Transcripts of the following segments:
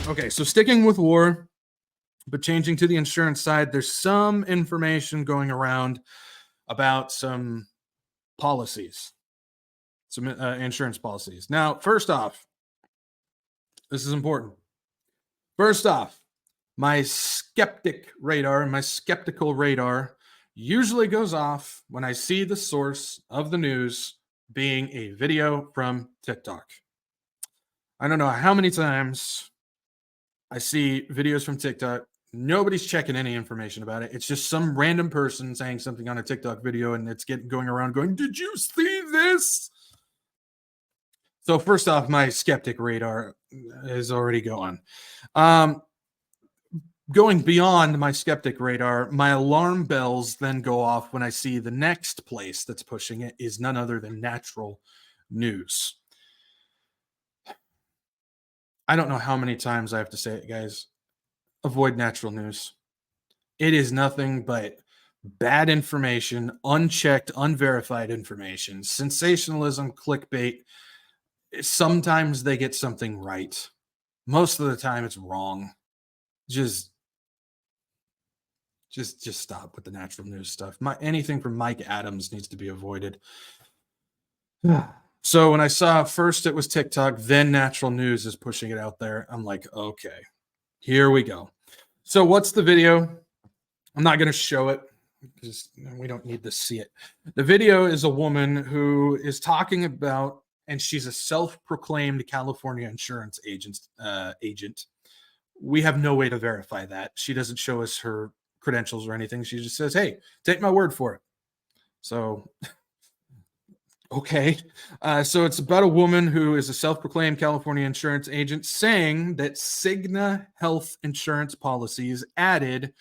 Okay, so sticking with war, but changing to the insurance side, there's some information going around about some policies, some insurance policies. Now, first off, this is important. First off, my skeptical radar usually goes off when I see the source of the news being a video from TikTok. I don't know how many times I see videos from TikTok. Nobody's checking any information about it. It's just some random person saying something on a TikTok video, and it's going around going, "Did you see this?" So first off, my skeptic radar is already going. Going beyond my skeptic radar, my alarm bells then go off when I see the next place that's pushing it is none other than natural news. I don't know how many times I have to say it, guys. Avoid natural news. It is nothing but bad information, unchecked, unverified information, sensationalism, clickbait. Sometimes they get something right. Most of the time it's wrong. Just stop with the natural news stuff. Anything from Mike Adams needs to be avoided. So when I saw first it was TikTok, then natural news is pushing it out there, I'm like, okay, here we go. So what's the video? I'm not going to show it because we don't need to see it. The video is a woman who is talking about, and she's a self-proclaimed California insurance agent. We have no way to verify that. She doesn't show us her credentials or anything. She just says, "Hey, take my word for it." So, okay. So it's about a woman who is a self-proclaimed California insurance agent saying that Cigna health insurance policies added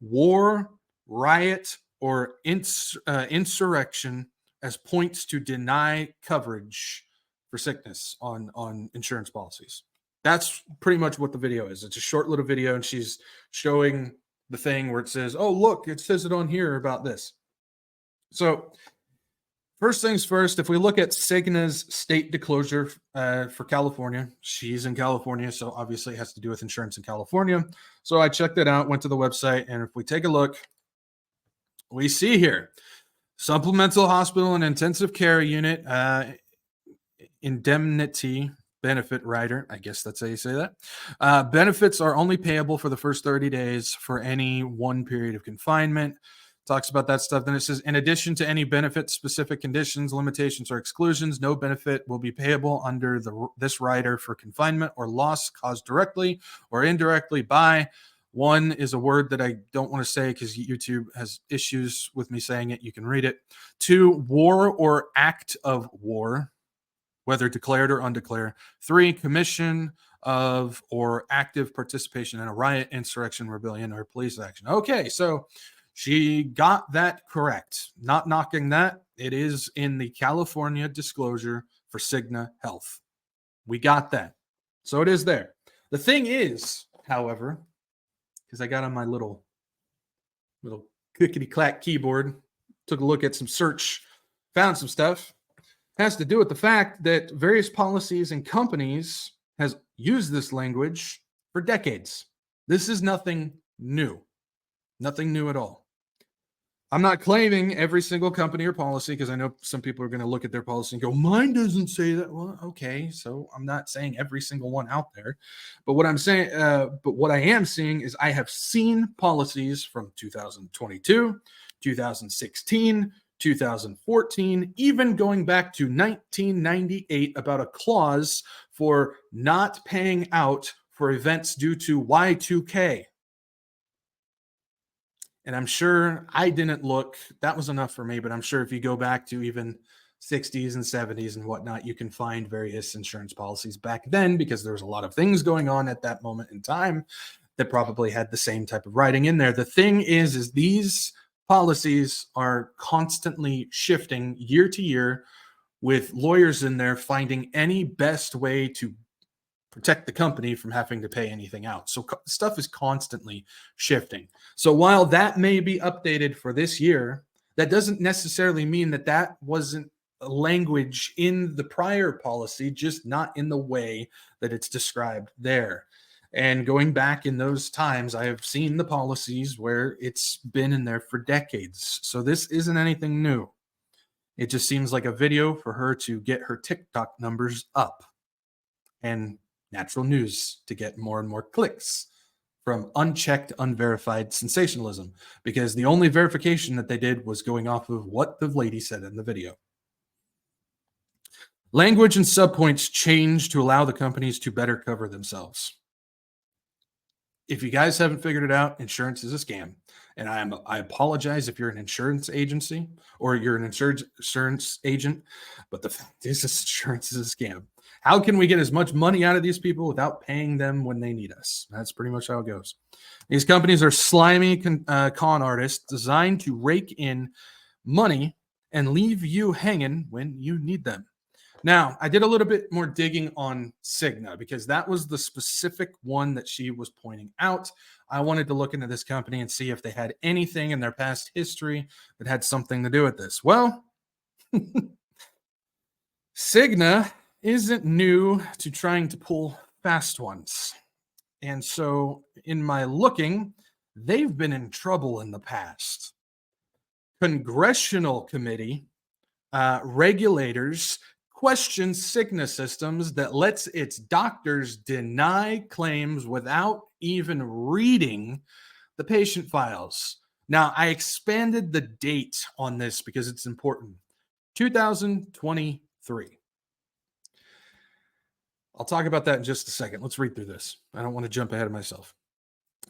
war, riot, or insurrection as points to deny coverage for sickness on insurance policies. That's pretty much what the video is. It's a short little video, and she's showing the thing where it says, "Oh, look, it says it on here about this." So first things first, if we look at Cigna's state disclosure for California, she's in California, so obviously it has to do with insurance in California. So I checked it out, went to the website, and if we take a look, we see here, supplemental hospital and intensive care unit indemnity benefit rider. I guess that's how you say that. Benefits are only payable for the first 30 days for any one period of confinement. Talks about that stuff. Then it says, in addition to any benefit specific conditions, limitations, or exclusions, no benefit will be payable under this rider for confinement or loss caused directly or indirectly by. One is a word that I don't want to say because YouTube has issues with me saying it. You can read it. 2, war or act of war, whether declared or undeclared. 3, commission of or active participation in a riot, insurrection, rebellion, or police action. Okay, so she got that correct. Not knocking that. It is in the California disclosure for Cigna Health. We got that. So it is there. The thing is, however, because I got on my little clickety-clack keyboard, took a look at some search, found some stuff, has to do with the fact that various policies and companies has used this language for decades. This is nothing new. Nothing new at all. I'm not claiming every single company or policy because I know some people are going to look at their policy and go, "Mine doesn't say that." Well, okay, so I'm not saying every single one out there, but what I'm saying, but what I am seeing is I have seen policies from 2022, 2016, 2014, even going back to 1998 about a clause for not paying out for events due to Y2K. And I'm sure I didn't look, that was enough for me, but I'm sure if you go back to even 60s and 70s and whatnot, you can find various insurance policies back then because there was a lot of things going on at that moment in time that probably had the same type of writing in there. The thing is these policies are constantly shifting year to year with lawyers in there finding any best way to protect the company from having to pay anything out. So stuff is constantly shifting. So while that may be updated for this year, that doesn't necessarily mean that that wasn't a language in the prior policy, just not in the way that it's described there. And going back in those times, I have seen the policies where it's been in there for decades. So this isn't anything new. It just seems like a video for her to get her TikTok numbers up, and natural news to get more and more clicks from unchecked, unverified sensationalism, because the only verification that they did was going off of what the lady said in the video. Language and subpoints change to allow the companies to better cover themselves. If you guys haven't figured it out, insurance is a scam. And I apologize if you're an insurance agency or you're an insurance agent, but the fact is, insurance is a scam. How can we get as much money out of these people without paying them when they need us? That's pretty much how it goes. These companies are slimy con artists designed to rake in money and leave you hanging when you need them. Now, I did a little bit more digging on Cigna because that was the specific one that she was pointing out. I wanted to look into this company and see if they had anything in their past history that had something to do with this. Well, Cigna isn't new to trying to pull fast ones. And so in my looking, they've been in trouble in the past. Congressional committee regulators question Cigna systems that lets its doctors deny claims without even reading the patient files. Now, I expanded the date on this because it's important. 2023. I'll talk about that in just a second. Let's read through this. I don't want to jump ahead of myself.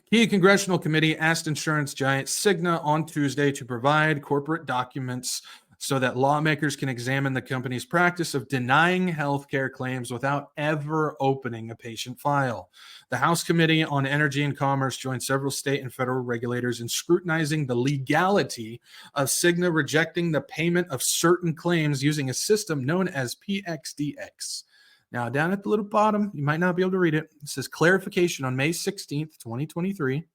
Key congressional committee asked insurance giant Cigna on Tuesday to provide corporate documents so that lawmakers can examine the company's practice of denying health care claims without ever opening a patient file. The House Committee on Energy and Commerce joined several state and federal regulators in scrutinizing the legality of Cigna rejecting the payment of certain claims using a system known as PXDX. Now, down at the little bottom, you might not be able to read it. It says clarification on May 16th, 2023.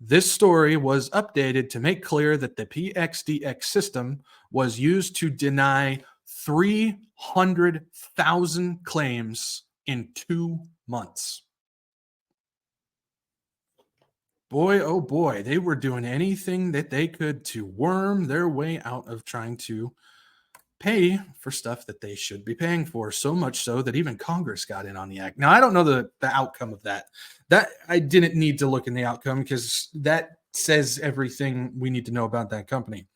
This story was updated to make clear that the PXDX system was used to deny 300,000 claims in 2 months. Boy, oh boy, they were doing anything that they could to worm their way out of trying to pay for stuff that they should be paying for, so much so that even Congress got in on the act. Now, I don't know the outcome of that. That I didn't need to look in the outcome because that says everything we need to know about that company.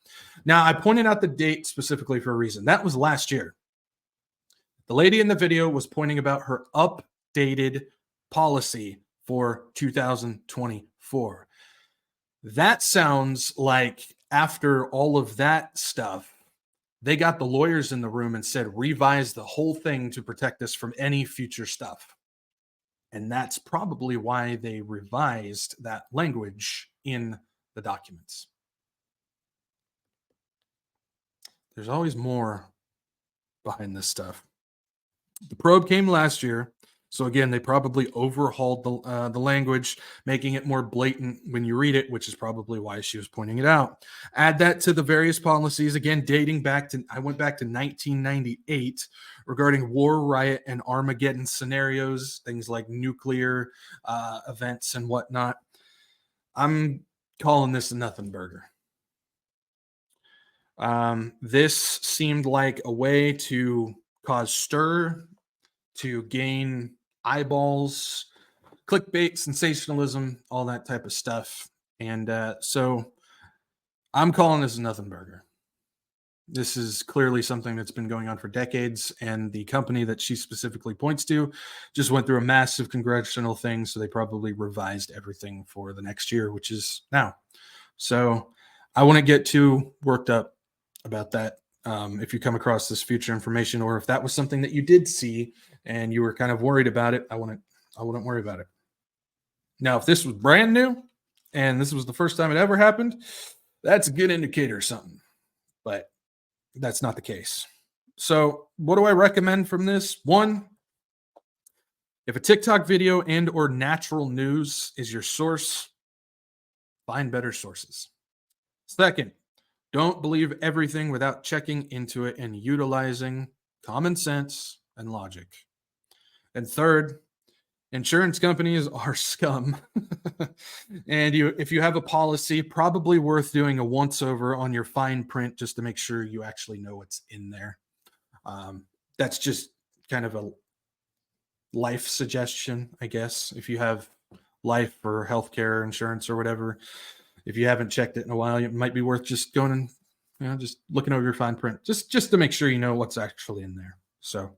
Now, I pointed out the date specifically for a reason. That was last year. The lady in the video was pointing about her updated policy for 2024. That sounds like after all of that stuff, they got the lawyers in the room and said, revise the whole thing to protect us from any future stuff. And that's probably why they revised that language in the documents. There's always more behind this stuff. The probe came last year. So again, they probably overhauled the language, making it more blatant when you read it, which is probably why she was pointing it out. Add that to the various policies, again, dating back to, I went back to 1998 regarding war, riot, and Armageddon scenarios, things like nuclear events and whatnot. I'm calling this a nothing burger. This seemed like a way to cause stir, to gain eyeballs, clickbait, sensationalism, all that type of stuff. And so I'm calling this a nothing burger. This is clearly something that's been going on for decades, and the company that she specifically points to just went through a massive congressional thing, so they probably revised everything for the next year, which is now. So I wouldn't get too worked up about that. If you come across this future information, or if that was something that you did see and you were kind of worried about it, I wouldn't worry about it. Now, if this was brand new and this was the first time it ever happened, that's a good indicator of something, but that's not the case. So what do I recommend from this? One, If a TikTok video and or natural news is your source, find better sources. Second, don't believe everything without checking into it and utilizing common sense and logic. And third, insurance companies are scum. And if you have a policy, probably worth doing a once over on your fine print just to make sure you actually know what's in there. That's just kind of a life suggestion, I guess. If you have life or healthcare insurance or whatever, if you haven't checked it in a while, it might be worth just going and just looking over your fine print, just to make sure you know what's actually in there. So